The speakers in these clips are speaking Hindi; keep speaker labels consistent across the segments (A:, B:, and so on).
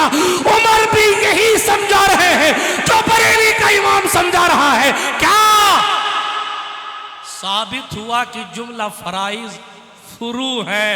A: था। उमर भी यही समझा रहे हैं जो बरेली का इमाम समझा रहा है। क्या साबित हुआ कि जुमला फराइज फुरू है,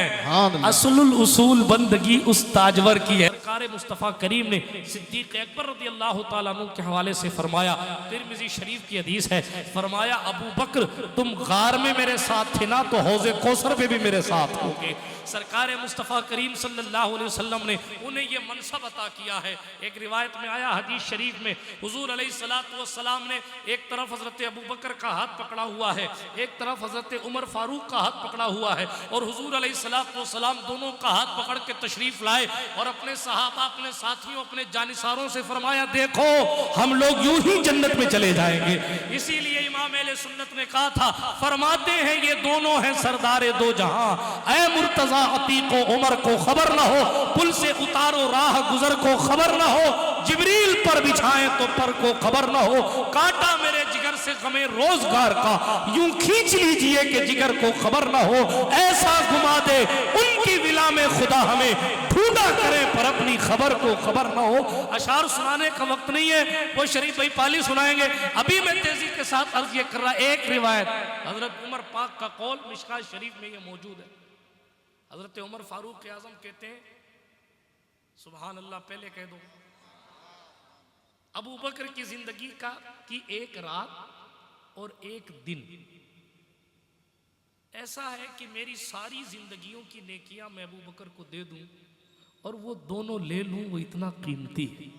A: असलुल उसूल बंदगी उस ताजवर की है। सरकार मुस्तफ़ा करीम ने सिद्दीक़ अकबर रज़ी अल्लाह तआला अन्हु के हवाले से फरमाया, तिरमिज़ी शरीफ की हदीस है, फरमाया अबू बकर तुम गार में मेरे साथ थे ना, तो हौज़े कौसर पे भी मेरे साथ होगे। सरकार मुस्तफ़ा करीम सल्लल्लाहु अलैहि वसल्लम ने उन्हें यह मनसब अता किया है। एक रिवायत में आया हदीस शरीफ में, हुज़ूर अलैहिस्सलातु वस्सलाम ने एक तरफ हज़रत अबू बकर का हाथ पकड़ा हुआ है, एक तरफ हज़रत उमर फारूक का हाथ पकड़ा हुआ है, और हुज़ूर अलैहिस्सलातु वस्सलाम दोनों का हाथ पकड़ के तशरीफ लाए और अपने सहाबा, अपने साथियों, अपने जानिसारों से फरमाया देखो हम लोग यूं ही जन्नत में चले जाएंगे। इसीलिए इमाम अहले सुन्नत ने कहा था, फरमाते हैं ये दोनों हैं सरदारे दो जहां, ऐ मुर्तज़ा अतीको उमर को खबर ना हो, पुल से उतारो राह गुजर को खबर ना हो, जिब्रील पर बिछाएं तो पर को खबर ना हो, कांटा मेरे जिगर से गमे रोजगार का यूं खींच लीजिए कि जिगर को खबर ना हो, ऐसा घुमा दे उनकी विला में खुदा हमें ढूंढा करे पर अपनी खबर को खबर ना हो। अशार सुनाने का वक्त नहीं है, वो शरीफ भाई पाली सुनाएंगे। अभी मैं तेजी के साथ अर्ज ये कर रहा, एक रिवायत हजरत उमर पाक का कौल मिशकात शरीफ में ये मौजूद है। हजरत उमर फारूक के आजम कहते हैं, सुभान अल्लाह पहले कह दो, अबू बकर की जिंदगी की एक रात और एक दिन ऐसा है कि मेरी सारी जिंदगियों की नेकियां मैं अबू बकर को दे दूं और वो दोनों ले लूं, वो इतना कीमती है।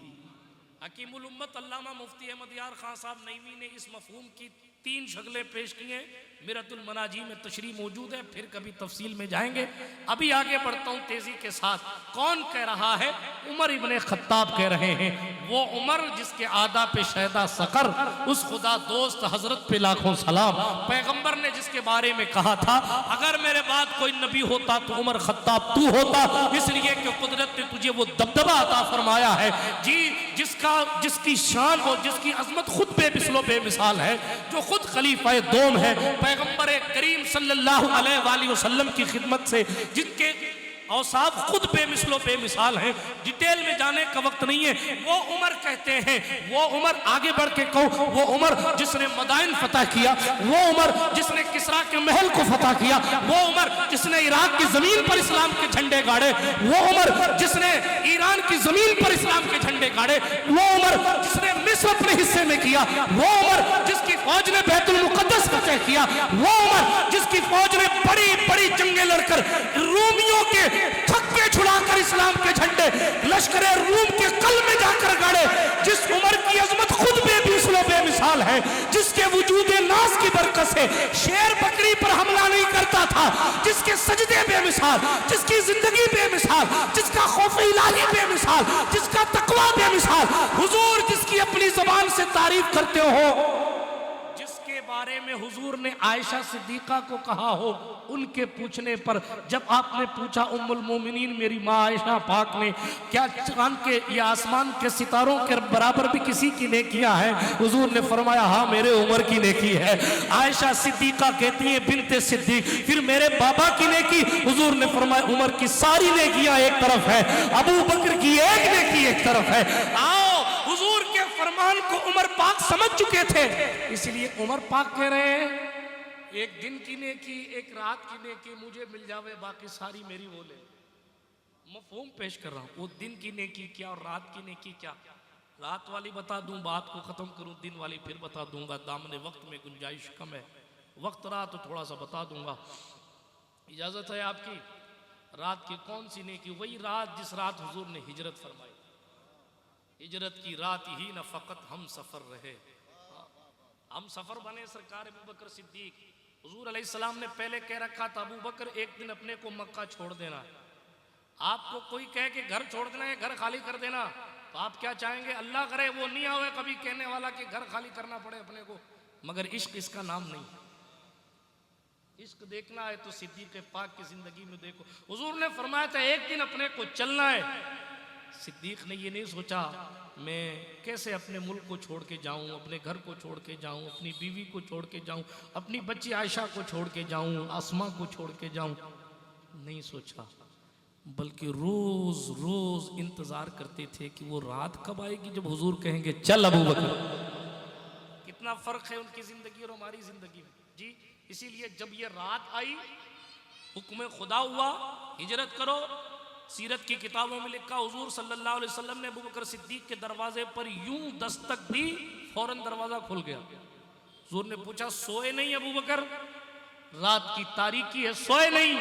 A: हकीमुल उम्मत अल्लामा मुफ्ती अहमद यार खान साहब नईमी ने इस मफहूम की 3 शक्लें पेश की हैं। मिरतुल मनाजी में तशरीह मौजूद है, फिर कभी तफसील में जाएंगे। अभी आगे बढ़ता हूँ तेजी के साथ। कौन कह रहा है? उमर इब्ने खत्ताब कह रहे हैं। वो उमर जिसके आदा पे शहदा सकर, उस खुदा दोस्त हजरत पे लाखों सलाम। पैगंबर ने जिसके बारे में कहा था, अगर मेरे बाद कोई नबी होता तो उमर खत्ताब तू होता, इसलिए कि कुदरत ने तुझे वो दबदबा अता फरमाया है जी, जिसकी शान और जिसकी अजमत खुद बेमिसलो बेमिसाल है, जो खुद खलीफा दोम है, पैगंबर करीम सल्लल्लाहु अलैहि वसल्लम की खिदमत से जिनके औसाफ खुद बेमिसलो बेमिसाल हैं, डिटेल में जाने का वक्त नहीं है। वो उमर कहते हैं, वो उमर आगे बढ़ के कहो, वो उमर जिसने मदाइन फतह किया, वो उमर जिसने किसरा के महल को फतह किया, वो उमर जिसने इराक की जमीन पर इस्लाम के झंडे गाड़े, वो उमर जिसने ईरान की जमीन पर इस्लाम के झंडे गाड़े, वो उमर जिसने मिस्र अपने हिस्से में किया, वो उमर जिसकी फौज ने बैतुल मुकद्दस फतह किया, वो उमर जिसकी फौज ने बड़ी बड़ी जंगें लड़कर रूमियों के छक्के छुड़ाकर इस्लाम के झंडे लश्करे रूम के कल में जाकर गाड़े, जिस उमर की अजमत खुद बेमिसलो बेमिसाल है, जिसके वजूदे नाज की बरकत से शेर बकरी पर हमला नहीं करता था, जिसके सजदे बेमिसाल, जिसकी जिंदगी बेमिसाल, जिसका खौफ इलाही बेमिसाल, जिसका तकवा बेमिसाल, हुजूर जिसकी अपनी जुबान से तारीफ करते हो, जिसके बारे में हुजूर ने आयशा सिद्दीका को कहा हो, उनके पूछने पर जब आपने पूछा उम्मुल मोमिनीन मेरी माँ आयशा पाक ने, क्या चांद के या आसमान के सितारों के बराबर भी किसी की नेकियां हैं? हुजूर ने फरमाया हाँ मेरे उमर की नेकी है। आयशा सिद्दीका कहती है बिनते सिद्दीक, फिर मेरे बाबा की नेकी? हुजूर ने फरमाया उमर की सारी नेकियां एक तरफ है, अबू बकर की एक नेकी एक तरफ है। आओ, हुजूर के फरमान को उमर पाक समझ चुके थे, इसलिए उमर पाक कह रहे हैं एक दिन की नेकी, एक रात की नेकी मुझे मिल जावे, बाकी सारी मेरी वो ले। मफहूम पेश कर रहा हूँ, वो दिन की नेकी क्या और रात की नेकी क्या। रात वाली बता दूं, बात को खत्म करूं, दिन वाली फिर बता दूंगा, दामने वक्त में गुंजाइश कम है, वक्त रहा तो थोड़ा सा बता दूंगा। इजाजत है आपकी? रात की कौन सी नेकी? वही रात जिस रात हुजूर ने हिजरत फरमाई। हिजरत की रात ही न फकत हम सफर रहे, हम सफर बने सरकार अबू बकर सिद्दीक। हुजूर अलैहिस्सलाम ने पहले कह रखा था अबू बकर एक दिन अपने को मक्का छोड़ देना है। आपको कोई कहे कि घर छोड़ देना है, घर खाली कर देना, तो आप क्या चाहेंगे? अल्लाह करे वो नहीं आवे कभी कहने वाला कि घर खाली करना पड़े अपने को, मगर इश्क इसका नाम नहीं। इश्क देखना है तो सिद्दीक पाक की जिंदगी में देखो। हुजूर ने फरमाया था एक दिन अपने को चलना है। सिद्दीक ने ये नहीं सोचा मैं कैसे अपने मुल्क को छोड़ के जाऊं, अपने घर को छोड़ के जाऊं, अपनी बीवी को छोड़ के जाऊं, अपनी बच्ची आयशा को छोड़ के जाऊं, आसमा को छोड़ के जाऊं, नहीं सोचा। बल्कि रोज रोज इंतजार करते थे कि वो रात कब आएगी जब हुजूर कहेंगे चल अबू बकर। कितना फर्क है उनकी जिंदगी और हमारी जिंदगी में जी। इसीलिए जब ये रात आई, हुक्म खुदा हुआ हिजरत करो। सीरत की किताबों में लिखा हुजूर सल्लल्लाहु अलैहि वसल्लम ने अबू बकर सिद्दीक के दरवाजे पर यूं दस्तक दी, फौरन दरवाजा खुल गया। हुजूर ने पूछा सोए नहीं अबू बकर? रात की तारीकी है, सोए नहीं?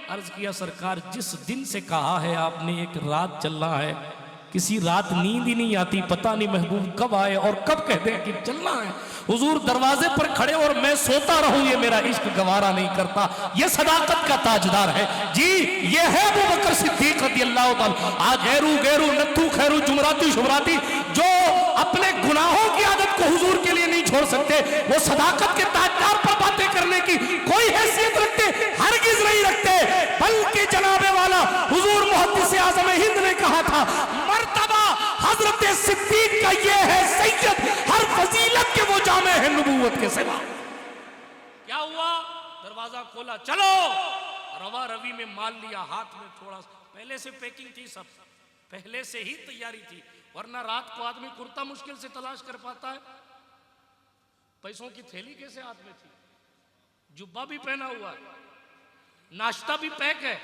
A: अर्ज किया सरकार जिस दिन से कहा है आपने एक रात चलना है, किसी रात नींद ही नहीं आती, पता नहीं महबूब कब आए और कब कहते हैं कि चलना है। हुजूर दरवाजे पर खड़े और मैं सोता रहूं ये मेरा इश्क गवारा नहीं करता। ये सदाकत का ताजदार है जी, ये है अबू बकर सिद्दीक रज़ियल्लाहु ताला। आज गैरू गैरू नत्थू खैरू जुमराती शुमराती जो अपने गुनाहों की आदत को हुजूर के लिए नहीं छोड़ सकते, वो सदाकत के ताजदार पर बातें करने की कोई हैसियत रखते? हरगिज नहीं रखते। बल्कि जनाबे वाला हुजूर मुहद्दिस आज़म हिंद ने कहा था मर्तबा हजरत सिद्दीक का ये है सैयद, हर फजीलत के वो जामे है नबूवत के सिवा। क्या हुआ? दरवाजा खोला, चलो। रवा रवी में माल लिया, हाथ में थोड़ा पहले से पैकिंग थी, सब पहले से ही तैयारी थी, वरना रात को आदमी कुर्ता मुश्किल से तलाश कर पाता है। पैसों की थैली कैसे हाथ में थी, जुब्बा भी पहना हुआ है, नाश्ता भी पैक है।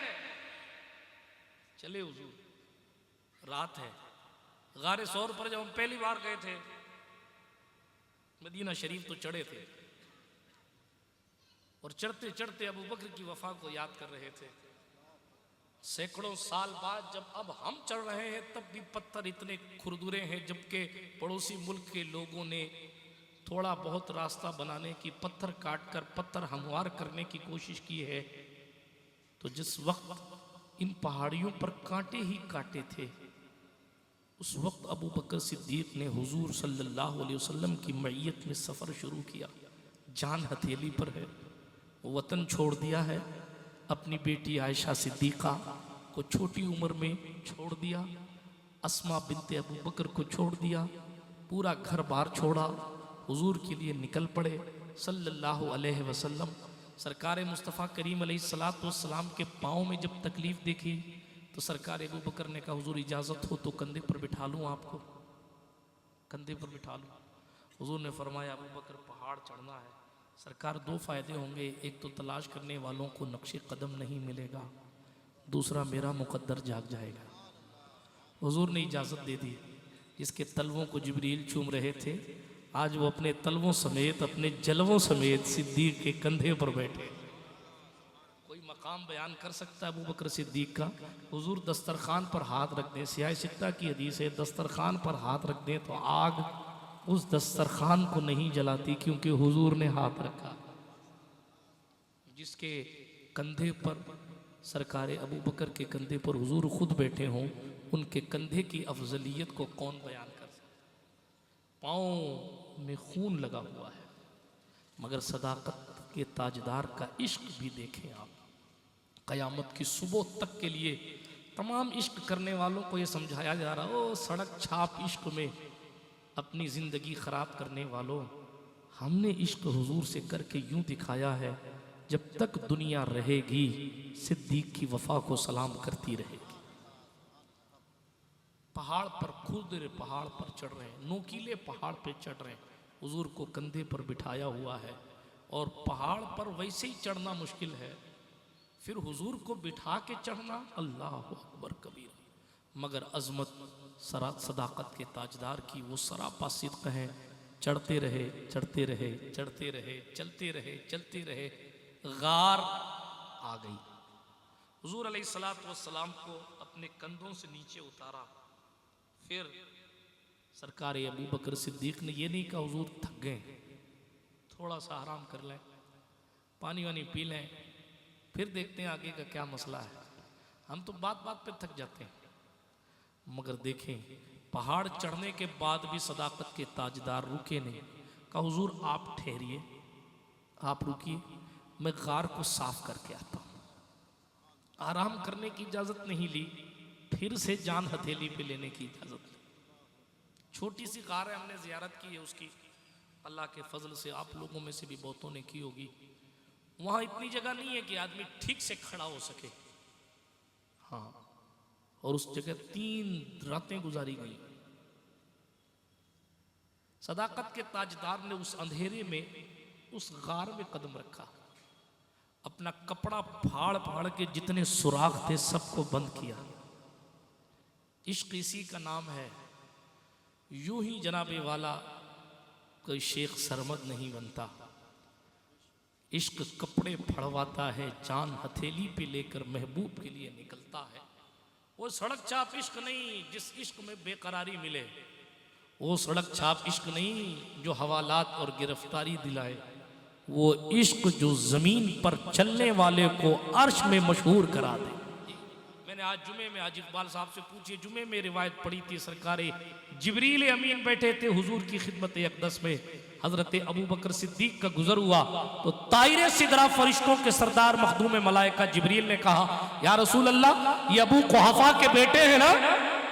A: चले हुजूर, रात है। गारे सौर पर जब हम पहली बार गए थे, मदीना शरीफ तो चढ़े थे और चढ़ते चढ़ते अबू बकर की वफा को याद कर रहे थे। सैकड़ों साल बाद जब अब हम चढ़ रहे हैं तब भी पत्थर इतने खुरदुरे हैं, जबकि पड़ोसी मुल्क के लोगों ने थोड़ा बहुत रास्ता बनाने की, पत्थर काट कर पत्थर हमवार करने की कोशिश की है। तो जिस वक्त इन पहाड़ियों पर कांटे ही कांटे थे, उस वक्त अबू बकर सिद्दीक ने हुजूर सल्लल्लाहु अलैहि वसल्लम की मईयत में सफ़र शुरू किया। जान हथेली पर है, वतन छोड़ दिया है, अपनी बेटी आयशा सिद्दीक़ा को छोटी उम्र में छोड़ दिया, अस्मा बिनते अबू बकर को छोड़ दिया, पूरा घर बार छोड़ा, हुजूर के लिए निकल पड़े सल्लल्लाहु अलैहि वसल्लम। सरकार मुस्तफ़ा करीम अलैहिस्सलातु वस्सलाम के पाँव में जब तकलीफ़ देखी तो सरकार अबू बकर ने कहा हुजूर इजाज़त हो तो कंधे पर बिठा लूँ आपको, कंधे पर बिठा लूँ। हुजूर ने फरमाया अबू बकर पहाड़ चढ़ना है। सरकार दो फ़ायदे होंगे, एक तो तलाश करने वालों को नक्शे कदम नहीं मिलेगा, दूसरा मेरा मुकद्दर जाग जाएगा। हुजूर ने इजाज़त दे दी। जिसके तलवों को जिब्रील चूम रहे थे, आज वो अपने तलवों समेत, अपने जलवों समेत सिद्दीक के कंधे पर बैठे। कोई मकाम बयान कर सकता है अबू बकर सिद्दीक का? हुजूर दस्तरखान पर हाथ रख दें, सियाह सित्ता की हदीस है, दस्तरखान पर हाथ रख दें तो आग उस दस्तरखान को नहीं जलाती, क्योंकि हुजूर ने हाथ रखा। जिसके कंधे पर सरकार अबू बकर के कंधे पर हुजूर खुद बैठे हों, उनके कंधे की अफजलियत को कौन बयान कर सकता? पाँव में खून लगा हुआ है, मगर सदाकत के ताजदार का इश्क भी देखें आप। क़यामत की सुबह तक के लिए तमाम इश्क करने वालों को ये समझाया जा रहा, ओ सड़क छाप इश्क में अपनी ज़िंदगी ख़राब करने वालों, हमने इश्क हुजूर से करके यूं दिखाया है, जब तक दुनिया रहेगी सिद्दीक की वफ़ा को सलाम करती रहेगी। पहाड़ पर खुद पहाड़ पर चढ़ रहे हैं, नोकीले पहाड़ पे चढ़ रहे हैं, हुजूर को कंधे पर बिठाया हुआ है और पहाड़ पर वैसे ही चढ़ना मुश्किल है, फिर हुजूर को बिठा के चढ़ना, अल्लाह अकबर कबीर। मगर अज़मत सदाकत के ताजदार की वो सरापा सिद्क़ है। चढ़ते रहे चढ़ते रहे चढ़ते रहे चलते रहे चलते रहे, गार आ गई। हुजूर अलैहिस्सलातु वस्सलाम को अपने कंधों से नीचे उतारा। फिर सरकार अबू बकर सिद्दीक ने ये नहीं कहा हुजूर थक गए, थोड़ा सा आराम कर लें, पानी वानी पी लें, फिर देखते हैं आगे का क्या मसला है। हम तो बात बात पे थक जाते हैं। मगर देखें, पहाड़ चढ़ने के बाद भी सदाकत के ताजदार रुके नहीं। कहा हुजूर आप ठहरिए, आप रुकिए, मैं गार को साफ करके आता हूँ। आराम करने की इजाज़त नहीं ली, फिर से जान हथेली पे लेने की इजाज़त ली। छोटी सी गार है, हमने ज़ियारत की है उसकी, अल्लाह के फजल से आप लोगों में से भी बहुतों ने की होगी। वहाँ इतनी जगह नहीं है कि आदमी ठीक से खड़ा हो सके। हाँ, और उस जगह 3 रातें गुजारी गई। सदाकत के ताजदार ने उस अंधेरे में उस गार में कदम रखा, अपना कपड़ा फाड़ फाड़ के जितने सुराख थे सबको बंद किया। इश्क इसी का नाम है। यूं ही जनाबे वाला कोई शेख सरमद नहीं बनता। इश्क कपड़े फड़वाता है, जान हथेली पे लेकर महबूब के लिए निकलता है। वो सड़क छाप इश्क नहीं जिस इश्क में बेकरारी मिले, वो सड़क छाप इश्क नहीं जो हवालात और गिरफ्तारी दिलाए, वो इश्क जो जमीन पर चलने वाले को अर्श में मशहूर करा दे। मैंने आज जुमे में आज इकबाल साहब से पूछिए, जुमे में रिवायत पढ़ी थी, सरकारे जिब्रील अमीन बैठे थे हुजूर की खिदमत अक़दस में, हजरत अबू बकर सिद्दीक का गुजर हुआ तो तायरे सिदरा फरिश्तों के सरदार मखदूम मलाइका जिब्रील ने कहा, या रसूल अल्लाह ये अबू कुहाफा के बेटे हैं ना?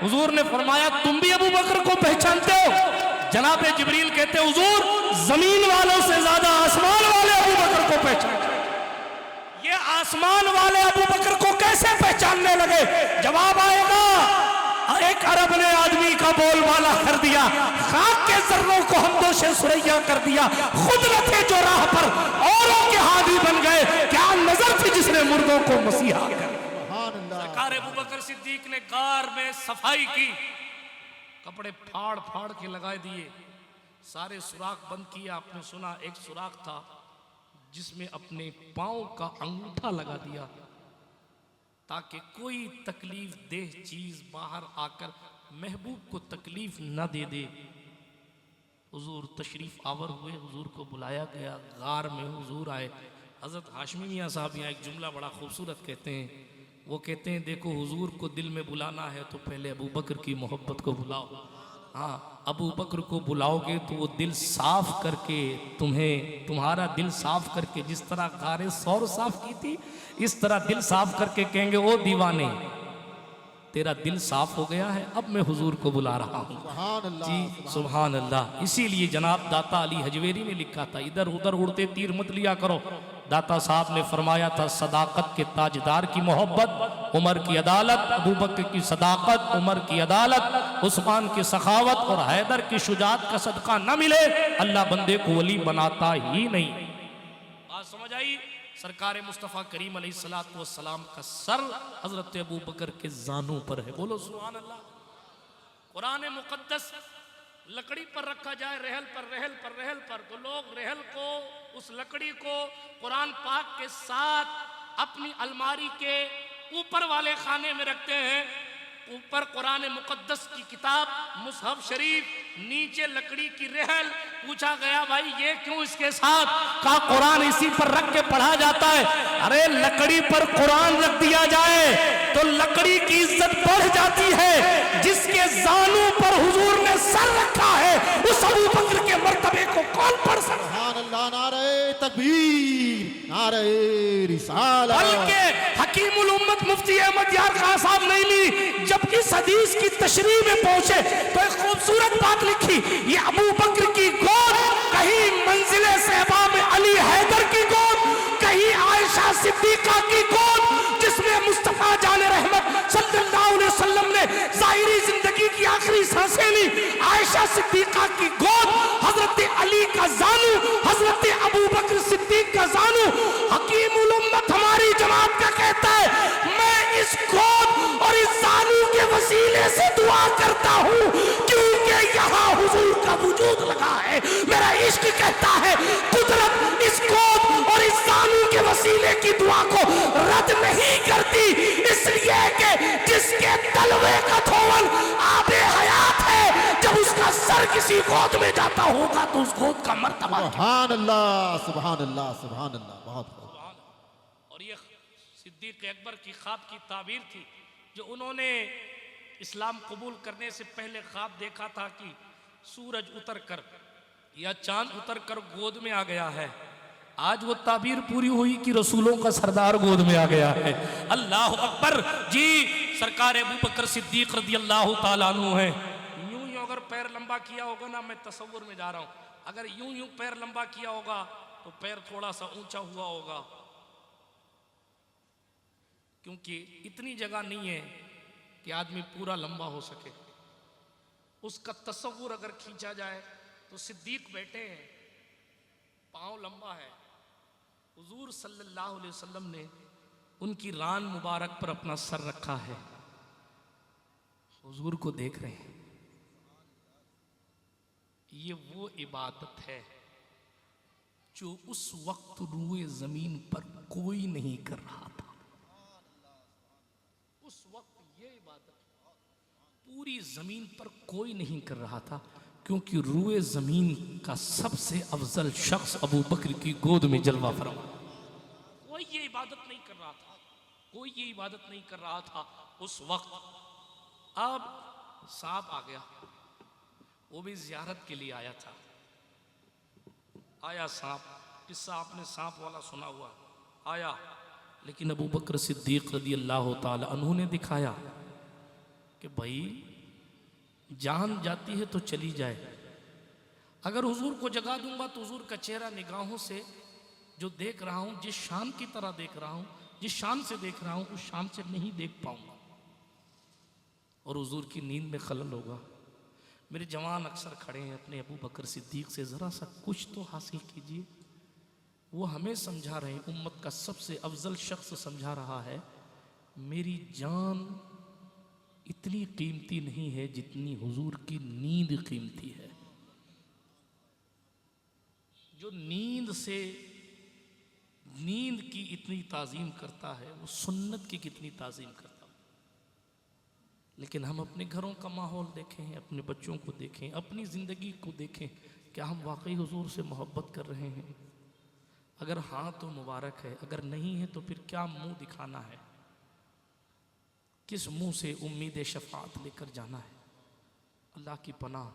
A: हुजूर ने फरमाया तुम भी अबू बकर को पहचानते हो? जनाब जिब्रील कहते हुजूर जमीन वालों से ज्यादा आसमान वाले अबू बकर को पहचानते। ये आसमान वाले अबू बकर को कैसे पहचानने लगे? जवाब आएगा, एक अरब ने आदमी का बोलबाला कर दिया, खाक के जर्रों को हमदोशे सुरैया कर दिया, खुद न थे जो राह पर औरों के हादी बन गए, क्या नजर थी जिसने मुर्दों को मसीहा कर। सरकार अबू बकर सिद्दीक ने गार में सफाई की, कपड़े फाड़ फाड़ के लगा दिए, सारे सुराख बंद किया। आपने सुना एक सुराख था जिसमें अपने पांव का अंगूठा लगा दिया ताकि कोई तकलीफ देह चीज बाहर आकर महबूब को तकलीफ न दे दे। हुजूर तशरीफ आवर हुए, हुजूर को बुलाया गया, गार में हुजूर आए। हजरत हाशमी मियाँ साहब यहाँ एक जुमला बड़ा खूबसूरत कहते हैं, वो कहते हैं देखो हुजूर को दिल में बुलाना है तो पहले अबू बकर की मोहब्बत को बुलाओ। हाँ, अबू बकर को बुलाओगे तो वो दिल साफ करके तुम्हारा दिल साफ करके, जिस तरह गारे सौर साफ की थी इस तरह दिल साफ करके कहेंगे ओ दीवाने तेरा दिल साफ हो गया है, अब मैं हुजूर को बुला रहा हूँ। जी सुभान अल्लाह। इसीलिए जनाब दाता अली हजवेरी ने लिखा था, इधर उधर उड़ते तीर मत लिया करो। दाता साहब ने फरमाया था, सदाकत के ताजदार की मोहब्बत, उमर की अदालत, अबू बकर की सदाकत, उमर की अदालत, उस्मान की सखावत और हैदर की शुजात का सदका न मिले अल्लाह बंदे को वली बनाता ही नहीं। बात समझ आई? सरकार मुस्तफ़ा करीम अलैहिस्सलातु वस्सलाम का सर हजरत अबू बकर के जानों पर है। बोलो सुभान अल्लाह। कुरान मुक़द्दस लकड़ी पर रखा जाए, रहल पर तो लोग रहल को, उस लकड़ी को कुरान पाक के साथ अपनी अलमारी के ऊपर वाले खाने में रखते हैं। ऊपर कुरान मुक़द्दस की किताब मुसहफ शरीफ, नीचे लकड़ी की रहल। पूछा गया भाई ये क्यों इसके साथ? कहा कुरान इसी पर रख के पढ़ा जाता है। अरे लकड़ी पर कुरान रख दिया जाए तो लकड़ी की इज्जत बढ़ जाती है। जिसके जानू पर हुजूर ने सर रखा है उस अबू बकर के मर्तबे को कौन पढ़ सकता?
B: सुभान अल्लाह, नारे तकबीर, नारे रिसालत।
A: बल्कि हकीमुल उम्मत मुफ्ती अहमद यार खान साहब नहीं ली, जब इस हदीस की तशरीह में पहुंचे तो एक खूबसूरत बात लिखी, ये अबू बकर की गोद कहीं मंजिले सहबा में अली हैदर की गोद, कहीं आयशा सिद्दीका की गोद, जिसमें मुस्तफा जान रहमत सल्लल्लाहु अलैहि वसल्लम ने ज़ाहिरी जिंदगी की आखिरी सांसें ली। आयशा सिद्दीका की गोद, हजरत अली का जानू, हजरत अबू बकर सिद्दीक का जानू। हकीमुल उम्मत हमारी जमात का कहता है, मैं इस गोद और इस जानू के वसीले से दुआ करता हूँ क्योंकि यहाँ हुजूर का वजूद लगा है। मेरा इश्क कहता है कुदरत इस गोद और इस जानू के वसीले की दुआ को रद्द नहीं करती, इसलिए कि जिसके तलवे का धोवन आबे हयात है, जब उसका सर किसी गोद में जाता होगा तो उस गोद का मर्तबा।
B: सुभान अल्लाह, सुभान अल्लाह, सुभान अल्लाह। बहुत
A: और ये सिद्दीक अकबर की ख्वाब की ताबीर थी जो उन्होंने इस्लाम कबूल करने से पहले ख्वाब देखा था कि सूरज उतर कर या चांद उतर कर गोद में आ गया है। आज वो ताबीर पूरी हुई कि रसूलों का सरदार गोद में आ गया है। अल्लाह अकबर। जी सरकार अबू बकर सिद्दीक रज़ी अल्लाह ताला अन्हु है। यूं यूं अगर पैर लंबा किया होगा ना, मैं तसव्वुर में जा रहा हूँ, अगर यूं यूं पैर लंबा किया होगा तो पैर थोड़ा सा ऊंचा हुआ होगा, क्योंकि इतनी जगह नहीं है कि आदमी पूरा लंबा हो सके। उसका तस्वुर अगर खींचा जाए तो सिद्दीक बैठे हैं, पाँव लंबा है, हुजूर सल्लल्लाहु अलैहि वसल्लम ने उनकी रान मुबारक पर अपना सर रखा है, हुजूर को देख रहे हैं। ये वो इबादत है जो उस वक्त रूए जमीन पर कोई नहीं कर रहा था। उस वक्त ये इबादत पूरी जमीन पर कोई नहीं कर रहा था, क्योंकि रूए जमीन का सबसे अफजल शख्स अबू बकर की गोद में जलवा फरमा। कोई ये इबादत नहीं कर रहा था, कोई ये इबादत नहीं कर रहा था उस वक्त। अब सांप आ गया, वो भी जियारत के लिए आया था। आया सांप, किस्सा आपने सांप वाला सुना हुआ। आया, लेकिन अबू बकर सिद्दीक रदी अल्लाह ताला अन्हु ने दिखाया कि भाई जान जाती है तो चली जाए, अगर हुजूर को जगा दूंगा तो हुजूर का चेहरा निगाहों से जो देख रहा हूं, जिस शान की तरह देख रहा हूं, जिस शान से देख रहा हूं, उस शान से नहीं देख पाऊंगा और हुजूर की नींद में खलल होगा। मेरे जवान अक्सर खड़े हैं अपने अबू बकर सिद्दीक से, ज़रा सा कुछ तो हासिल कीजिए। वो हमें समझा रहे हैं, उम्मत का सबसे अफजल शख्स समझा रहा है, मेरी जान इतनी कीमती नहीं है जितनी हुजूर की नींद कीमती है। जो नींद की इतनी ताज़ीम करता है, वो सुन्नत की कितनी ताज़ीम करता है। लेकिन हम अपने घरों का माहौल देखें, अपने बच्चों को देखें, अपनी ज़िंदगी को देखें, क्या हम वाकई हुजूर से मोहब्बत कर रहे हैं? अगर हाँ तो मुबारक है, अगर नहीं है तो फिर क्या मुंह दिखाना है? किस मुंह से उम्मीद शफाअत लेकर जाना है? अल्लाह की पनाह,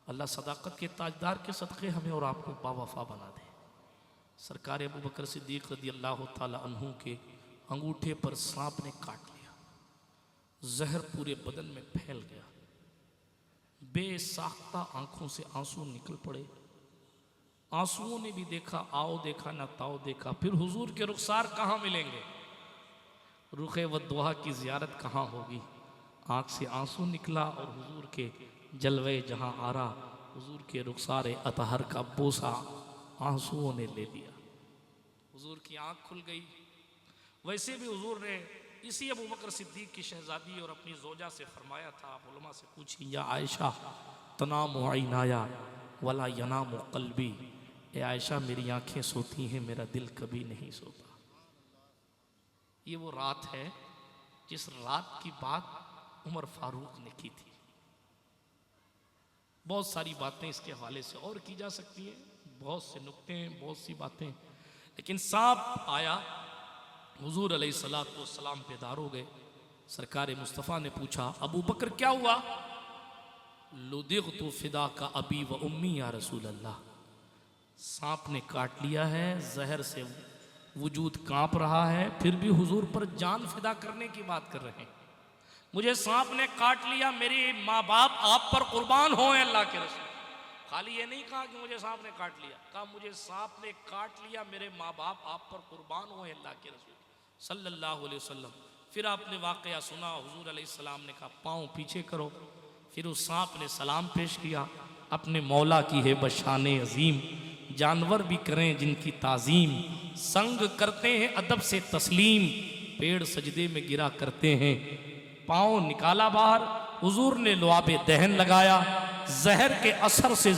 A: अल्लाह सदाकत के ताजदार के सदक़े हमें और आपको बावफा बना दे। सरकार अबू बकर सिद्दीक रदी अल्लाह ताला अन्हु के अंगूठे पर सांप ने काट लिया, जहर पूरे बदन में फैल गया, बेसाख्ता आंखों से आंसू निकल पड़े। आंसुओं ने भी देखा, आओ देखा ना ताओ देखा, फिर हुजूर के रुखसार कहाँ मिलेंगे, रुखे व दुआ की जियारत कहाँ होगी। आँख से आंसू निकला और हुजूर के जलवे जहाँ आ रहा, हुजूर के रुखसार अतहर का बोसा आंसुओं ने ले लिया। हुजूर की आँख खुल गई। वैसे भी हुजूर ने इसी अबू बकर सिद्दीक की शहजादी और अपनी जोजा से फरमाया था, आप उलमा से पूछी, या आयशा तनाम ऐनाया वला यनाम क़ल्बी, ए आयशा मेरी आंखें सोती हैं, मेरा दिल कभी नहीं सोता। ये वो रात है जिस रात की बात उमर फारूक ने की थी। बहुत सारी बातें इसके हवाले से और की जा सकती हैं, बहुत से नुक्ते हैं, बहुत सी बातें, लेकिन सांप आया, हुजूर अलैहिस्सलातु वस्सलाम बेदार हो गए। सरकार मुस्तफ़ा ने पूछा, अबू बकर क्या हुआ? लुदिग़तु फ़िदा का अबी व उम्मी या रसूल अल्लाह, सांप ने काट लिया है, जहर से वजूद कांप रहा है, फिर भी हुजूर पर जान फिदा करने की बात कर रहे हैं। मुझे सांप ने काट लिया, मेरे माँ बाप आप पर कुर्बान हो अल्लाह के रसूल। खाली ये नहीं कहा कि मुझे सांप ने काट लिया, कहा मुझे सांप ने काट लिया, मेरे माँ बाप आप पर कुर्बान हो अल्लाह के रसूल सल्लल्लाहु अलैहि वसल्लम। फिर आपने वाक़या सुना, हुजूर अलैहिस्सलाम ने कहा पाँव पीछे करो। फिर उस सांप ने सलाम पेश किया, अपने मौला की है बशान अजीम, जानवर भी करें जिनकी ताज़ीम, संग करते हैं अदब से तस्लीम, पेड़ सजदे में गिरा करते हैं। पाँव निकाला बाहर, हुजूर ने लुआबे दहन लगाया। जहर के असर से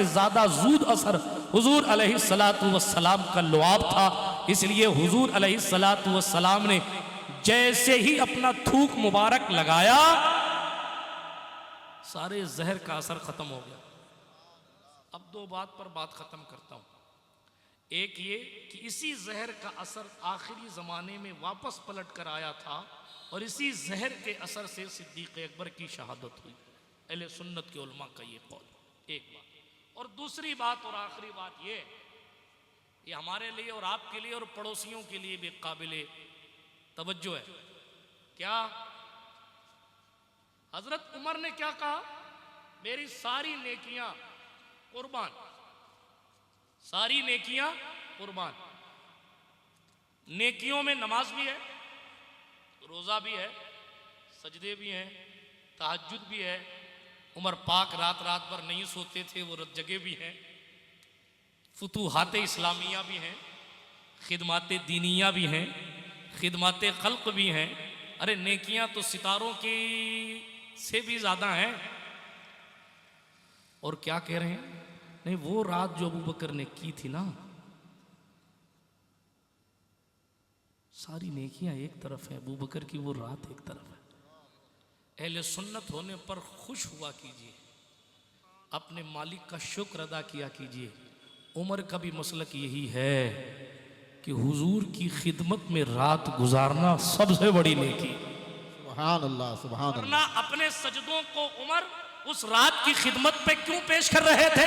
A: ज़्यादा जूद असर हुजूर अलैहिस्सलातु वस्सलाम का लुआब था, इसलिए हुजूर अलैहिस्सलातु वस्सलाम ने जैसे ही अपना थूक मुबारक लगाया, सारे जहर का असर खत्म हो गया। अब दो बात पर बात खत्म करता हूँ। एक ये कि इसी जहर का असर आखिरी ज़माने में वापस पलट कर आया था और इसी जहर के असर से सिद्दीक़ अकबर की शहादत हुई। अहले सुन्नत के उलमा का ये कौल, एक बात। और दूसरी बात और आखिरी बात ये हमारे लिए और आपके लिए और पड़ोसियों के लिए भी काबिले तवज्जो है। क्या हजरत उमर ने क्या कहा? मेरी सारी नेकियां कुर्बान, सारी नेकियां कुर्बान। नेकियों में नमाज भी है, रोज़ा भी है, सजदे भी हैं, तहज्जुद भी है। उमर पाक रात रात भर नहीं सोते थे, वो जगह भी हैं। फुतूहात इस्लामिया भी हैं, खिदमात दीनिया भी हैं, खिदमात खल्क भी हैं। अरे नेकियां तो सितारों की से भी ज़्यादा हैं। और क्या कह रहे हैं? नहीं, वो रात जो अबू बकर ने की थी ना, सारी नेकियां एक तरफ है, अबू बकर की वो रात एक तरफ है। अहले सुन्नत होने पर खुश हुआ कीजिए, अपने मालिक का शुक्र अदा किया कीजिए। उमर का भी मसलक यही है कि हुजूर की खिदमत में रात गुजारना सबसे बड़ी नेकी।
B: सुभान अल्लाह, सुभान अल्लाह।
A: वरना अपने सजदों को उमर उस रात की खिदमत पे क्यों पेश कर रहे थे?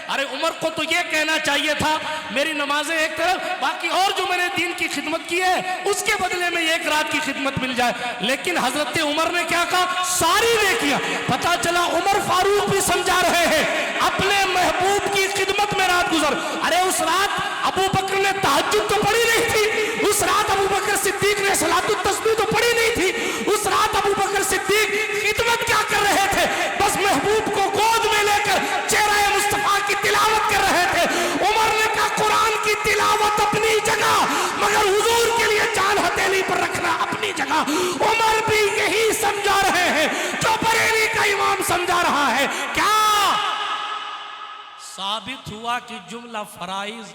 A: अरे उमर को तो ये कहना चाहिए था, मेरी नमाजें एक तरफ, बाकी और जो मैंने दीन की खिदमत की है उसके बदले में एक रात की खिदमत मिल जाए। लेकिन हजरत उमर ने क्या कहा? सारी नेकियां। पता चला उमर फारूक भी समझा रहे हैं अपने महबूब की खिदमत में रात गुजर। अरे उस रात अबू बकर ने तहज्जुद तो पढ़ी नहीं थी, उस रात अबू बकर सिद्दीक ने सलातुत तस्बीह तो पढ़ी नहीं थी, उस रात अबू बकर सिद्दीक खिदमत क्या कर रहे थे? बस महबूब को गोद में लेकर चेहरा मुस्तफा की तिलावत कर रहे थे। उमर ने कहा कुरान की तिलावत अपनी जगह, मगर हुजूर के लिए जान हथेली पर रखना अपनी जगह। उमर भी यही समझा रहे हैं जो बरेली का इमाम समझा रहा है। क्या साबित हुआ कि जुमला फराइज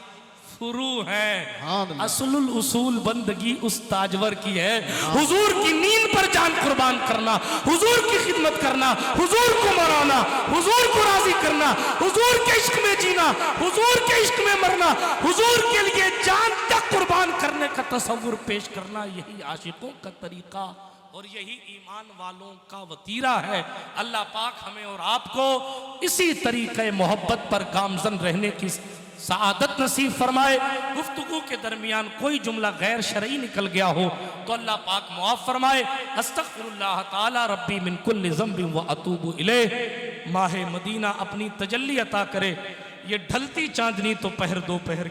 A: फुरू है, असलुल उसूल बंदगी उस ताजवर की है। हुजूर की नींद पर जान कुर्बान करना, हुजूर की खिदमत करना, हुजूर को मनाना, हुजूर को राजी करना, हुजूर के इश्क में जीना, हुजूर के इश्क में मरना, हुजूर के लिए जान तक कुर्बान करने का तसव्वुर पेश करना, यही आशिकों का तरीका और यही ईमान वालों का वतीरा है। अल्लाह पाक हमें और आपको इसी तरीके मोहब्बत पर गामजन रहने की सआदत नसीब फरमाए। गुफ्तगू के दरमियान कोई जुमला गैर शरई निकल गया हो तो अल्लाह पाक मुआफ फरमाए। अस्तगफिरुल्लाह ताला रब्बी मिन कुल्लि ज़ंबिन व अतूबु इलैह। माह मदीना अपनी तजल्ली अता करे। ये ढलती चांदनी तो पहर दोपहर